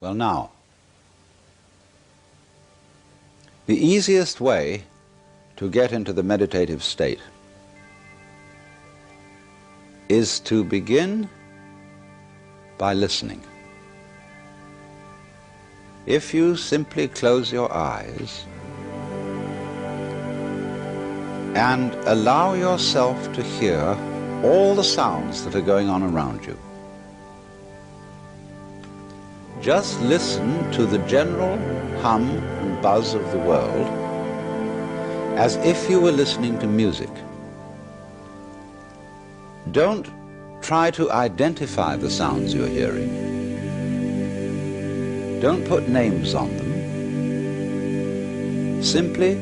Well, now, the easiest way to get into the meditative state is to begin by listening. If you simply close your eyes and allow yourself to hear all the sounds that are going on around you, just listen to the general hum and buzz of the world as if you were listening to music. Don't try to identify the sounds you're hearing. Don't put names on them. Simply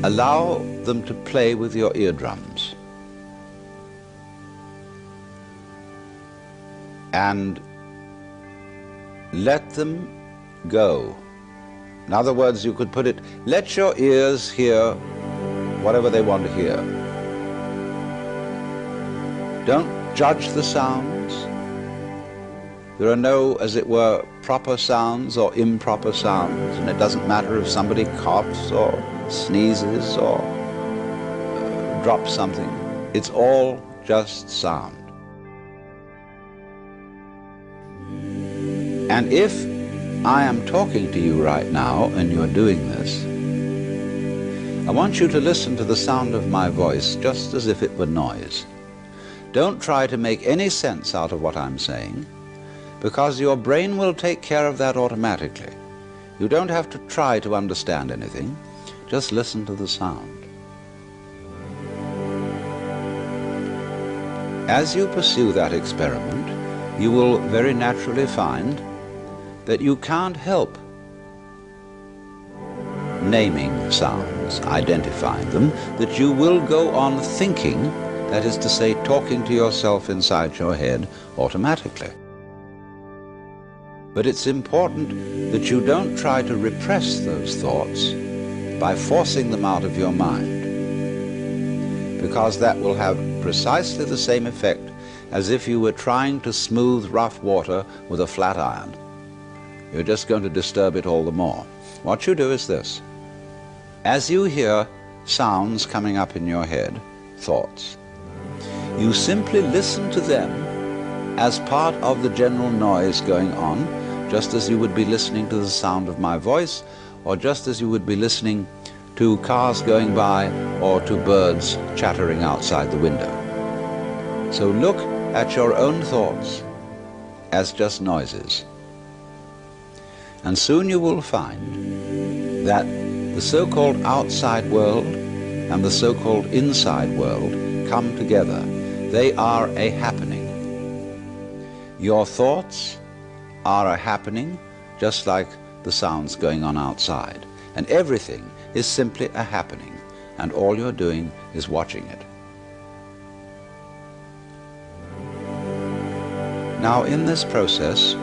allow them to play with your eardrums. And let them go. In other words, you could put it, let your ears hear whatever they want to hear. Don't judge the sounds. There are no, as it were, proper sounds or improper sounds, and it doesn't matter if somebody coughs or sneezes or drops something. It's all just sound. And if I am talking to you right now and you're doing this, I want you to listen to the sound of my voice just as if it were noise. Don't try to make any sense out of what I'm saying, because your brain will take care of that automatically. You don't have to try to understand anything. Just listen to the sound. As you pursue that experiment, you will very naturally find that you can't help naming sounds, identifying them, that you will go on thinking, that is to say, talking to yourself inside your head automatically. But it's important that you don't try to repress those thoughts by forcing them out of your mind, because that will have precisely the same effect as if you were trying to smooth rough water with a flat iron. You're just going to disturb it all the more. What you do is this. As you hear sounds coming up in your head, thoughts, you simply listen to them as part of the general noise going on, just as you would be listening to the sound of my voice, or just as you would be listening to cars going by or to birds chattering outside the window. So look at your own thoughts as just noises. And soon you will find that the so-called outside world and the so-called inside world come together. They are a happening. Your thoughts are a happening, just like the sounds going on outside. And everything is simply a happening, and all you're doing is watching it. Now, in this process,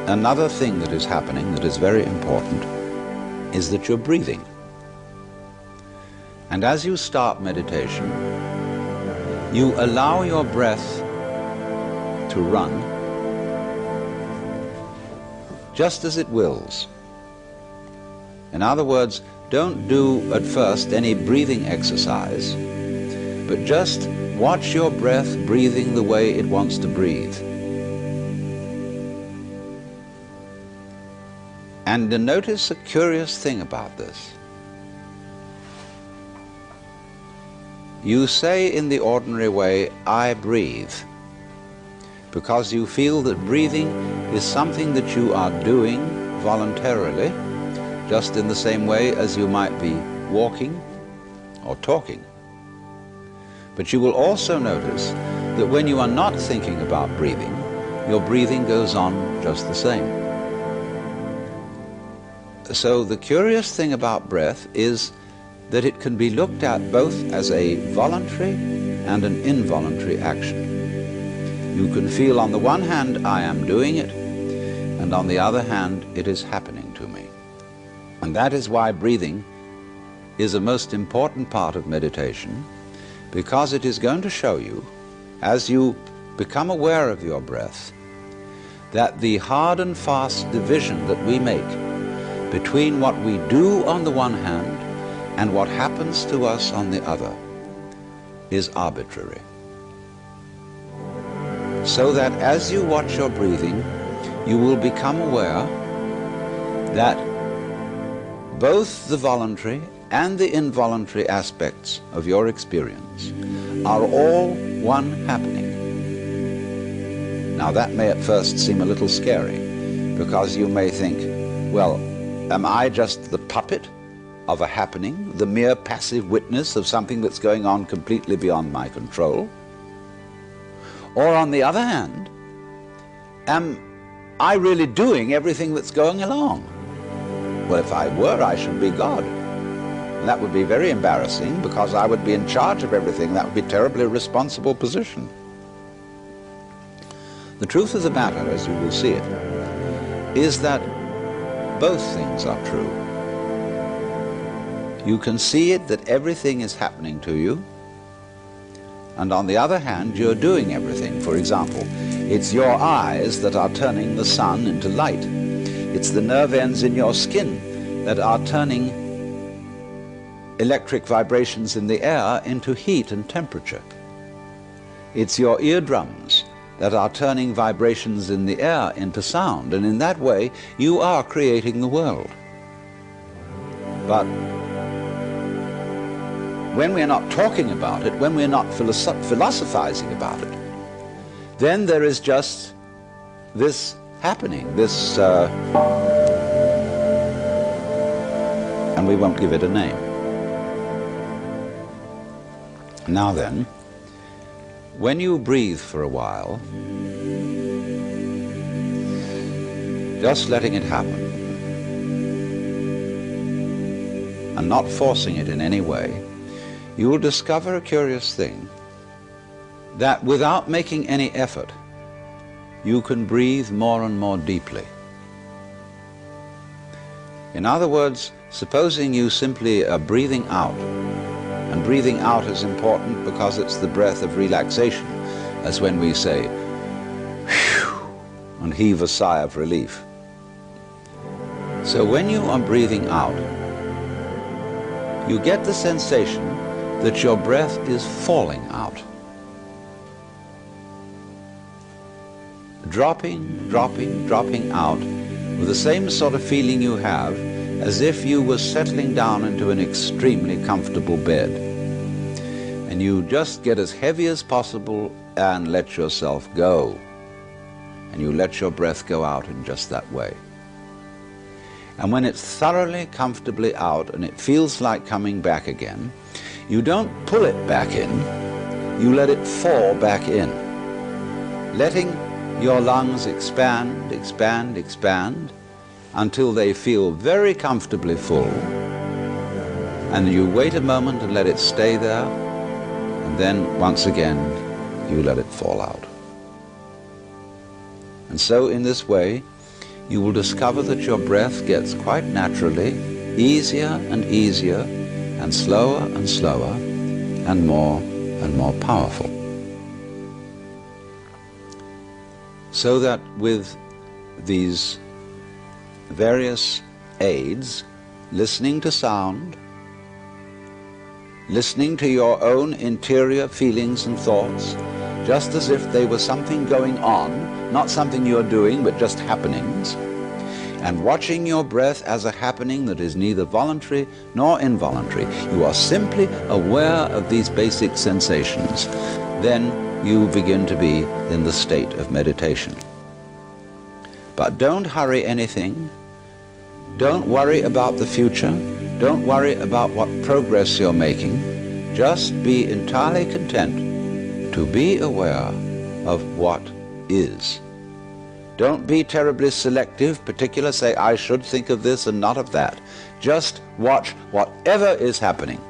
another thing that is happening that is very important is that you're breathing. And as you start meditation, you allow your breath to run just as it wills. In other words, don't do at first any breathing exercise, but just watch your breath breathing the way it wants to breathe. And notice a curious thing about this. You say in the ordinary way, I breathe, because you feel that breathing is something that you are doing voluntarily, just in the same way as you might be walking or talking. But you will also notice that when you are not thinking about breathing, your breathing goes on just the same. So the curious thing about breath is that it can be looked at both as a voluntary and an involuntary action. You can feel on the one hand, I am doing it, and on the other hand, it is happening to me. And that is why breathing is a most important part of meditation, because it is going to show you, as you become aware of your breath, that the hard and fast division that we make between what we do on the one hand and what happens to us on the other is arbitrary. So that as you watch your breathing, you will become aware that both the voluntary and the involuntary aspects of your experience are all one happening. Now that may at first seem a little scary, because you may think, well, am I just the puppet of a happening, the mere passive witness of something that's going on completely beyond my control? Or on the other hand, am I really doing everything that's going along? Well, if I were, I should be God. And that would be very embarrassing, because I would be in charge of everything. That would be a terribly irresponsible position. The truth of the matter, as you will see it, is that both things are true. You can see it that everything is happening to you, and on the other hand, you're doing everything. For example, it's your eyes that are turning the sun into light. It's the nerve ends in your skin that are turning electric vibrations in the air into heat and temperature. It's your eardrums that are turning vibrations in the air into sound, and in that way you are creating the world. But when we're not talking about it, when we're not philosophizing about it, then there is just this happening, this, and we won't give it a name. Now then, when you breathe for a while, just letting it happen and not forcing it in any way, you will discover a curious thing, that without making any effort, you can breathe more and more deeply. In other words, supposing you simply are breathing out, and breathing out is important because it's the breath of relaxation, as when we say, whew, and heave a sigh of relief. So when you are breathing out, you get the sensation that your breath is falling out. Dropping, dropping, dropping out with the same sort of feeling you have as if you were settling down into an extremely comfortable bed. And you just get as heavy as possible and let yourself go. And you let your breath go out in just that way. And when it's thoroughly, comfortably out and it feels like coming back again, you don't pull it back in, you let it fall back in, letting your lungs expand, expand, expand, until they feel very comfortably full. And you wait a moment and let it stay there, and then once again you let it fall out. And so in this way you will discover that your breath gets quite naturally easier and easier, and slower and slower, and more powerful. So that with these various aids, listening to sound, listening to your own interior feelings and thoughts, just as if they were something going on, not something you're doing, but just happenings, and watching your breath as a happening that is neither voluntary nor involuntary, you are simply aware of these basic sensations, then you begin to be in the state of meditation. But don't hurry anything. Don't worry about the future. Don't worry about what progress you're making. Just be entirely content to be aware of what is. Don't be terribly selective, particular, say, I should think of this and not of that. Just watch whatever is happening.